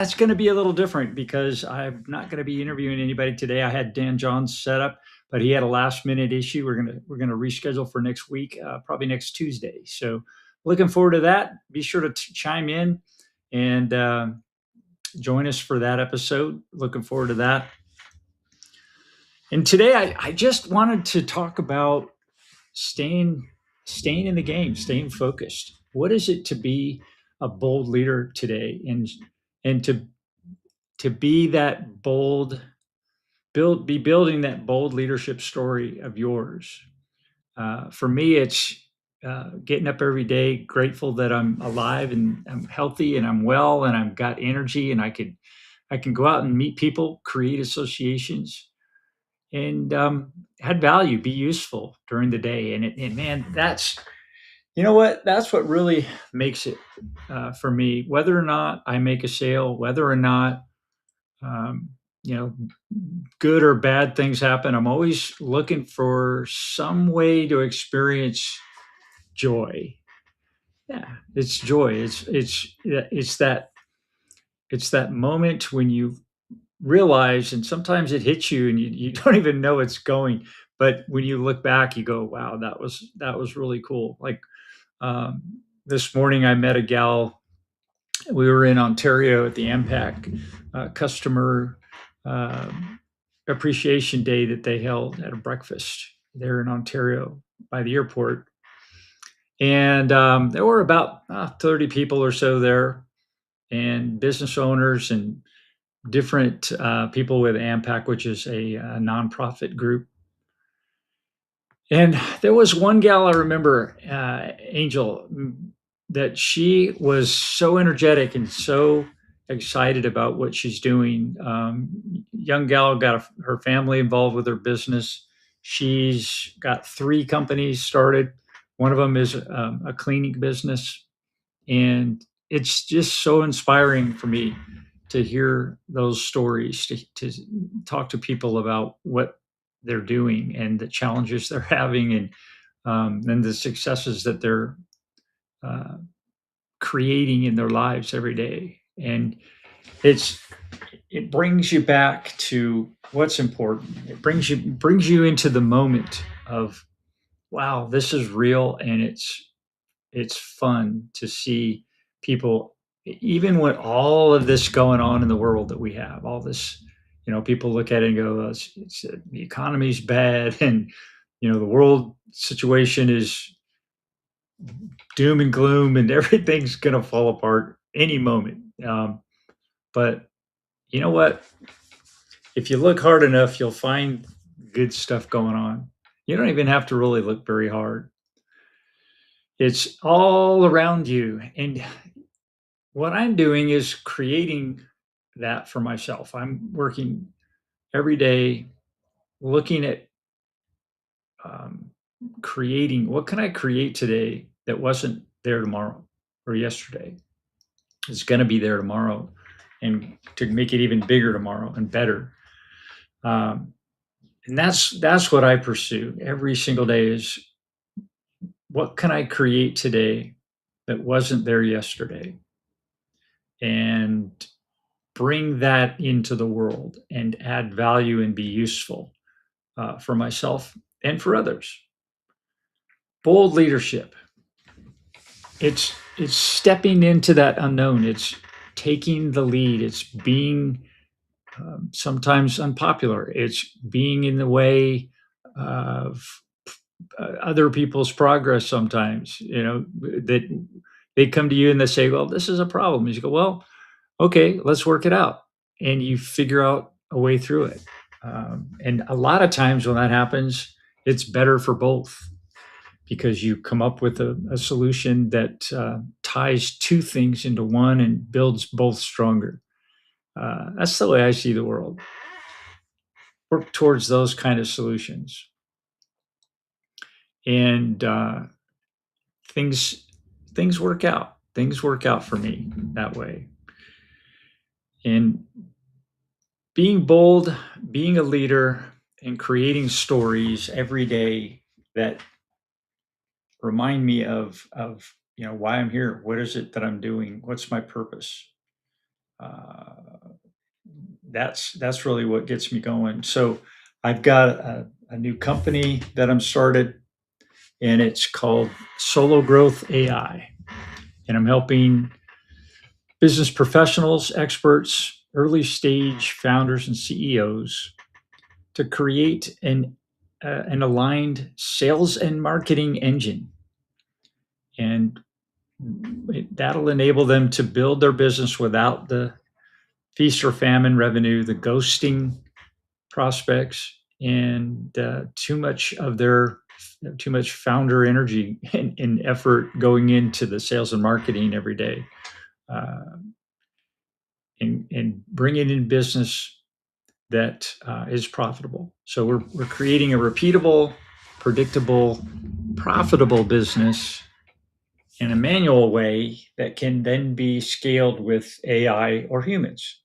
That's going to be a little different because I'm not going to be interviewing anybody today. I had Dan Johns set up, but he had a last minute issue. We're gonna reschedule for next week, probably next Tuesday. So looking forward to that. Be sure to chime in and join us for that episode. Looking forward to that. And today I just wanted to talk about staying staying in the game, staying focused. What is it to be a bold leader today, and to be that bold, be building that bold leadership story of yours. For me, it's getting up every day, grateful that I'm alive and I'm healthy and I'm well and I've got energy and I can go out and meet people, create associations, and add value, be useful during the day. And man, that's you know what? That's what really makes it for me. Whether or not I make a sale, whether or not um, you know, good or bad things happen, I'm always looking for some way to experience joy. Yeah, it's joy. It's that moment when you realize, and sometimes it hits you and you don't even know it's going. But when you look back, you go, "Wow, that was really cool." Like um, this morning, I met a gal. We were in Ontario at the AMPAC customer um appreciation day that they held at a breakfast there in Ontario by the airport. And there were about 30 people or so there, and business owners and different people with AMPAC, which is a nonprofit group. And there was one gal I remember, Angel, that she was so energetic and so excited about what she's doing. Young gal got her family involved with her business. She's got 3 companies started. One of them is a cleaning business, and it's just so inspiring for me to hear those stories, to talk to people about what they're doing and the challenges they're having, and the successes that they're uh, creating in their lives every day. And it's it brings you back to what's important. It brings you into the moment of, wow, this is real, and it's fun to see people, even with all of this going on in the world that we have, all this, people look at it and go, the economy's bad, and the world situation is doom and gloom, and everything's going to fall apart any moment. But you know what? If you look hard enough, you'll find good stuff going on. You don't even have to really look very hard. It's all around you. And what I'm doing is creating that for myself. I'm working every day looking at um, creating, what can I create today that wasn't there tomorrow or yesterday? It's going to be there tomorrow, and to make it even bigger tomorrow and better. Um, and that's what I pursue every single day is, what can I create today that wasn't there yesterday? And bring that into the world and add value and be useful for myself and for others. Bold leadership. It's stepping into that unknown. It's taking the lead. It's being sometimes unpopular. It's being in the way of other people's progress. Sometimes that they come to you and they say, "Well, this is a problem." And you go, "Well, okay, let's work it out," and you figure out a way through it. And a lot of times when that happens, it's better for both, because you come up with a solution that ties 2 things into one and builds both stronger. That's the way I see the world. Work towards those kind of solutions, and things things work out. Things work out for me that way. And being bold, being a leader, and creating stories every day that remind me of why I'm here. What is it that I'm doing? What's my purpose? That's really what gets me going. So I've got a new company that I'm started, and it's called Solo Growth AI, and I'm helping business professionals, experts, early stage founders, and CEOs to create an aligned sales and marketing engine, and that'll enable them to build their business without the feast or famine revenue, the ghosting prospects, and too much founder energy and effort going into the sales and marketing every day, uh, and bringing in business that is profitable. So we're creating a repeatable, predictable, profitable business in a manual way that can then be scaled with AI or humans.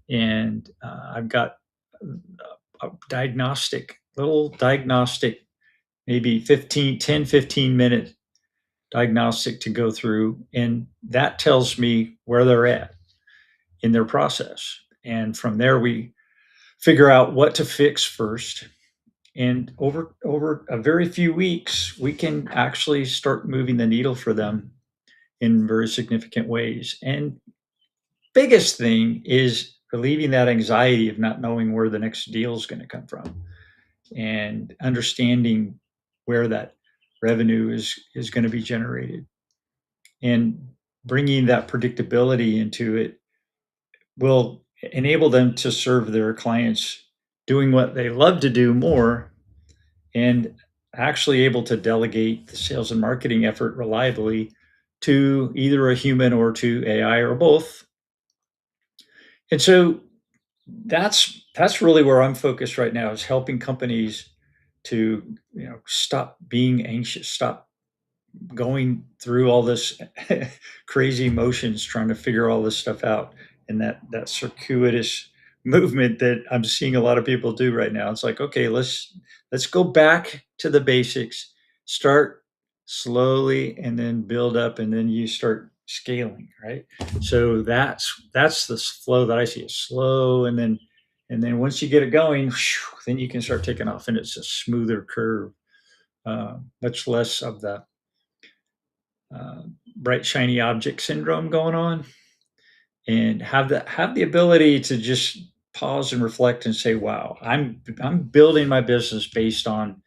And I've got a little diagnostic, maybe 15 minute diagnostic to go through. And that tells me where they're at in their process. And from there, we figure out what to fix first. And over a very few weeks, we can actually start moving the needle for them in very significant ways. And biggest thing is relieving that anxiety of not knowing where the next deal is going to come from, and understanding where that revenue is going to be generated, and bringing that predictability into it will enable them to serve their clients doing what they love to do more, and actually able to delegate the sales and marketing effort reliably to either a human or to AI or both. And so that's really where I'm focused right now, is helping companies to stop being anxious, stop going through all this crazy emotions trying to figure all this stuff out, and that circuitous movement that I'm seeing a lot of people do right now. It's like, okay, let's go back to the basics, start slowly and then build up, and then you start scaling, right? So that's the flow that I see, is slow, and then once you get it going, then you can start taking off, and it's a smoother curve, much less of the uh, bright shiny object syndrome going on, and have the ability to just pause and reflect and say, wow, I'm building my business based on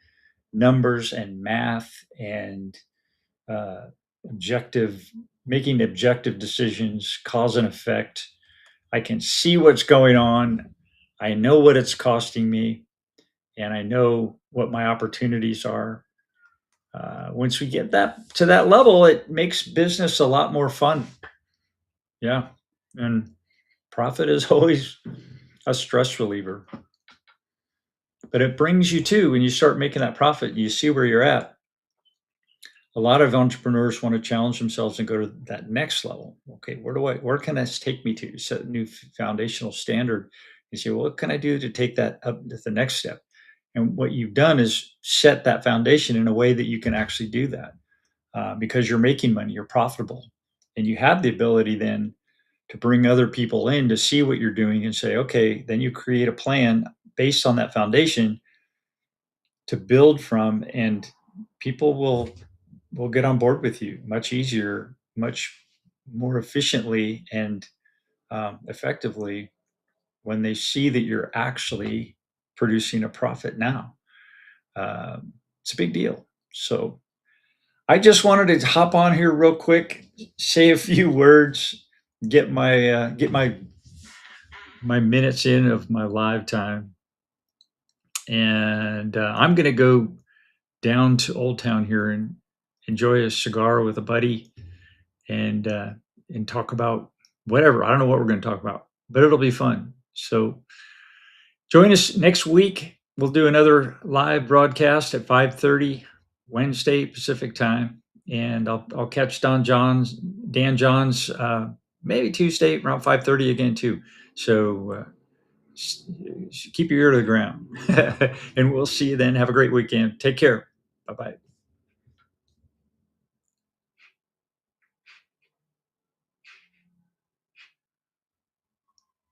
numbers and math, and uh, objective making objective decisions, cause and effect. I can see what's going on, I know what it's costing me, and I know what my opportunities are. Once we get that to that level, it makes business a lot more fun. Yeah. And profit is always a stress reliever, but it brings you to, when you start making that profit, you see where you're at. A lot of entrepreneurs want to challenge themselves and go to that next level. Okay, where can this take me to? Set a new foundational standard. You say, well, what can I do to take that up to the next step? And what you've done is set that foundation in a way that you can actually do that, because you're making money, you're profitable, and you have the ability then to bring other people in to see what you're doing and say, okay, then you create a plan based on that foundation to build from, and people will get on board with you much easier, much more efficiently, and effectively, when they see that you're actually producing a profit now. It's a big deal. So I just wanted to hop on here real quick, say a few words, get my minutes in of my live time, and I'm gonna go down to Old Town here and enjoy a cigar with a buddy, and talk about whatever. I don't know what we're going to talk about, but it'll be fun. So join us next week. We'll do another live broadcast at 5:30 Wednesday Pacific time, and I'll catch Dan Johns, maybe Tuesday around 5:30 again too. So keep your ear to the ground, and we'll see you then. Have a great weekend. Take care. Bye bye.